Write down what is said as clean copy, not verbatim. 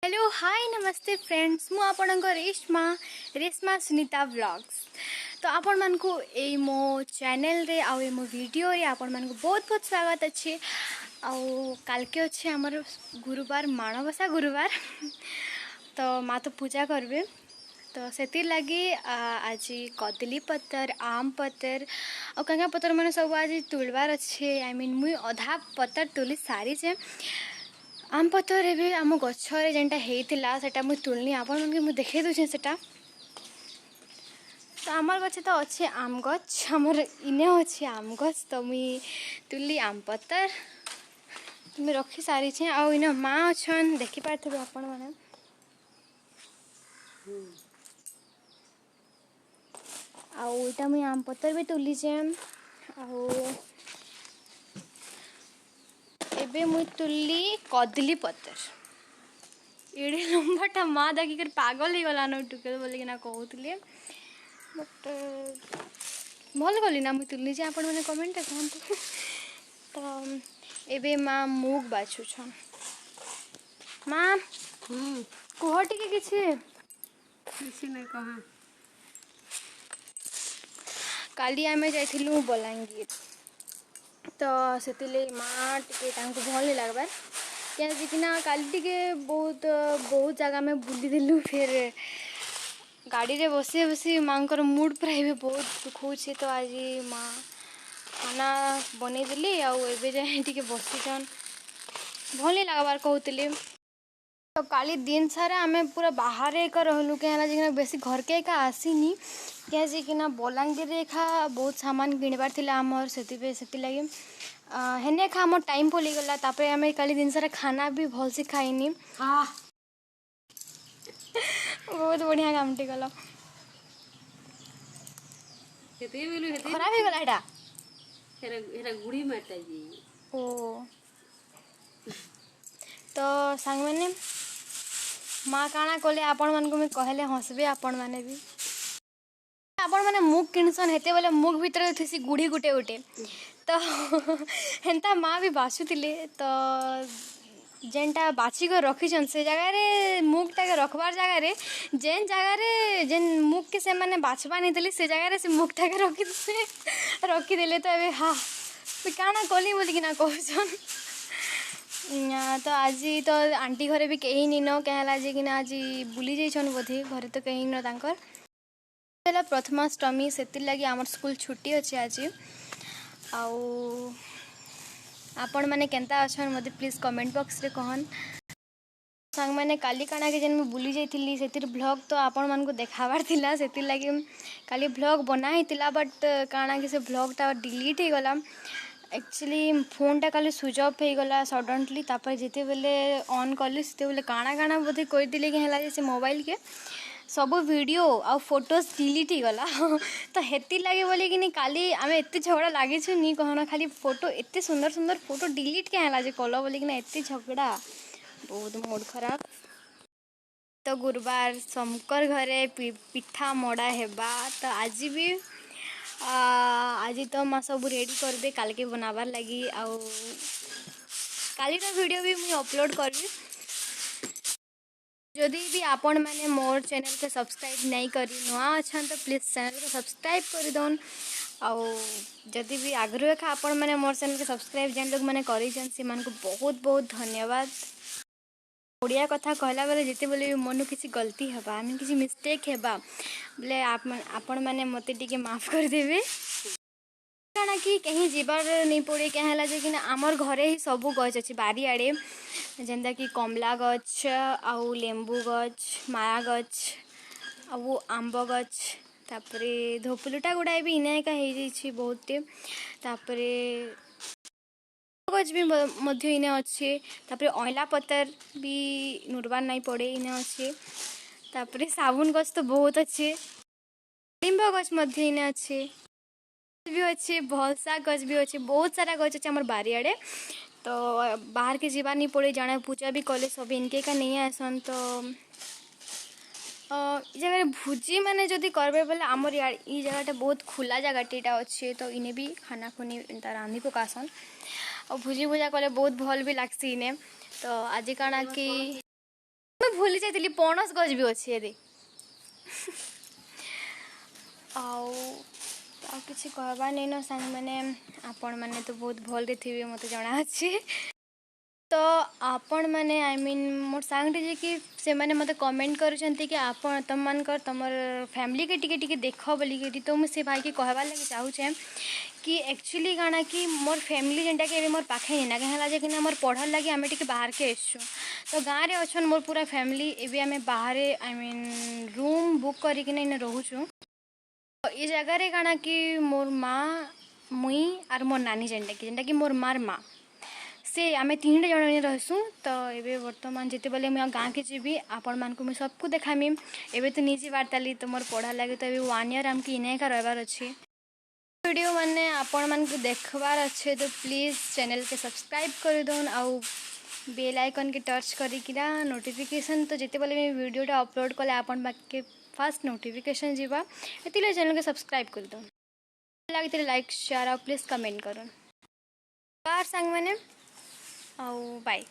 Hello hi नमस्ते friends मु आपणकर रेशमा सुनीता व्लॉग्स। तो आपण मन को ए मो चैनल रे आ मो वीडियो रे आपण मन को बहुत बहुत स्वागत अच्छे। काल के अच्छे आमर गुरुवार माणबसा गुरुवार तो माँ तो पूजा करबे तो से लगी आज कदली पतर आम पतर और कंगा पतर मैंने सब आज तुलबार अच्छे। आई मीन मुई अधा पतर तुली सारी से आम पतर भी आम गचर जेनटा होता सेटा मुई तुलनी आपण मन देखे दूचे सेटा। तो आमर गछ तो अच्छे आम गछ आमर इने अच्छे आम गछ तो मुई तुली आम पतर तुम रखी सारी छे। आ इन माँ अच्छन देखी पारे आपण मैंने आईटा मुई आम पतर भी तुलीचे। एबे मुई तुली कदली पतर एड़े लंबाटा माँ देखिक पागल हो गला न टुके बोलिकिना कहूली बट भल गली ना मुई तुलनी आपण मैंने कमेंट कहतु। तो एबे माँ मुग बाछुछन माँ कह टिके किछि नहीं कहा काली आमे जाइथिलु बलांगीर तो से माँ टे भल नहीं लगबार क्या काली टिके बहुत जगह में बुली देलु। फिर गाड़ी रे बसी बसी माँ को मूड पूरा बहुत दुखोचे तो आज माँ खाना बने देली आबे जाए टे बसीचन भल नहीं लगबार कहते। तो काली दिन सारा आमे पूरा बाहर एक रहलु क्या बेसी घर के एका आसीनी क्या बलांगीर एका बहुत सामान किणबार थिला आमर से लगे हेने एका आम टाइम पलिगला तापर आमे काली दिन सारा खाना भी भल से खाइनी। बहुत बढ़िया काम टी गला खराब हो गला एटा हेरा गुड़ी मारता जी। ओ तो सांग मैंने माँ काना कले आपण मन को मैं कहले हंसबे आपण माने भी आपण माने मुग किणसन हेते बोले मुग भीतर थी गुड़ी गुटे गुटे तो हेन्ता माँ भी बाछुले तो जेनटा बाछी को रखीछन से जगह रे मुगटा के रखबार जगह रे जेन जगह रे जेन मुग के से माने बाछबा नहीं देली से जगह रे से मुगटा के रखी देले तो अबे हाँ काना कली बोलिकिना कहछन। तो आज तो आंटी घरे भी कहीं नहीं न क्या जे कि आज बुली जाइछन बोधे घरे तो कहीं न तांकर पहला प्रथमाष्टमी से लगी आमर स्कूल छुट्टी अच्छे आज आपण मैंने केंता अच्छन मते प्लीज कमेंट बॉक्स रे कहन। सांग मैंने काली काना के जेन मैं बुली जाइथिली सेतिर ब्लॉग तो आपण मन को देखाबार थिला सेतिर लगी काली ब्लॉग बना हितिला बट काना के से ब्लॉगटा डिलीट हो गला। एक्चुअली फोनटा काली स्विच ऑफ हो गला सडनली तापर जेते बेले ऑन कली सेते बेले काना काना बोधे कहि दिले कि हला से मोबाइल के सब वीडियो आ फोटोज डिलीट हो गला तो हेती लगे बोले कि काली आमे एत्ते झगड़ा लागे छु नी कहना खाली फोटो एत्ते सुंदर सुंदर फोटो डिलीट के हला जे कलो बोले कि एत्ते झगड़ा बहुत मूड खराब। तो गुरुवार समकर घरे पिठा मड़ा हेबा तो आज भी आज तो माँ सब रेडी करबे काल के बनाबार लगी काली वीडियो भी मुझे अपलोड करबी। जदि भी आपण मैंने मोर चैनल के सब्सक्राइब नहीं करी नुआ अच्छा तो प्लीज चैनल को सब्सक्राइब कर दौन जदि भी आग्रह था आपण मैंने मोर चैनल के सब्सक्राइब जेन लोग मैंने करें से को बहुत बहुत धन्यवाद। ओडिया कथा कहला बेले जिते बोले मन किसी गलती हेबा आई मीन किसी मिस्टेक हेबा बोले आपण मैंने मते टिके माफ कर देबे काना कि कहीं जीवार नहीं पड़े क्या है जे कि आमर घरे ही सब गछ अच्छे बारी आड़े जेनता कि कमला गछ आउ लेंबू गछ माया गछ आउ आंब गछ तापरे धोपुलुटा गुड़ाए भी इना एका हो जाइए बहुते तापरे गछ भी मध्य इने अच्छे तापरे अइला पतर भी नुरबार नहीं पड़े इने अच्छे तापरे साबुन गछ तो बहुत अच्छे लिंब गछ मध्य इने अच्छे भी अच्छे भलसा गछ भी अच्छे बहुत सारा गछ अच्छे हमार बारियाड़े तो बाहर के जीवा नहीं पड़े जाने पूजा भी कले सब इनके का नहीं आसन। तो जगह भोजी मैंने जदि करबे बोले आमर ई जगहटा बहुत खुला जगहटा अच्छे तो इने भी खाना खुनी रांधि पकासन और भोजी भूजा कले बहुत भल भी लगसी इने। तो आज काना कि मुझे भूली जाइली पणस गछ भी अच्छी ये आउ किसी कहबार नहीं न सांग मैंने आपण मैंने तो बहुत भल थे मत जना अच्छी तो आपण मैंने आई मीन मोर सांगटे जे कि से मैंने मते कमेंट करूछंती कि आपण तुम मानकर तमर फैमिली के टिके टिके देख बोलिकी तो मुझे भाई के कहबार लगे चाहूचे कि एक्चुअली काना कि मोर फैमिली जेनटा कि मोर पाखे नहीं ना कहेला जे कि ना मोर पढ़ल लगे आमे टिके बाहर के एसछु तो गाँव रे अछन मोर पूरा फैमिली एबे आमे बाहर आई मीन रूम बुक करिक नहीं रहूछु ये जगह रे काना कि मोर माँ मुई और मोर नानी जेनटा कि मोर मार माँ से आम तीन जन रहसु तो ये बर्तमान जिते बेले मुझे गाँव के जी आपण मानक मुझे सबको देखामी एवं तो निजी बार्ताली तो मोर पढ़ा लगे तो ये 1 ईयर आमके इनका रहार अच्छे वीडियो मैंने आपण मान देखबार अच्छे तो प्लीज़ चैनल के सब्सक्राइब कर दौन आउ बेल आइकन के टच करिकिना नोटिफिकेशन तो जिते बेले मैं वीडियोटा अपलोड कले आपण बाकी फास्ट नोटिफिकेशन जीवा ये चैनल के सब्सक्राइब कर दौन लगे लाइक शेयर और प्लीज़ कमेंट करूँ बार सांग मैंने बाय।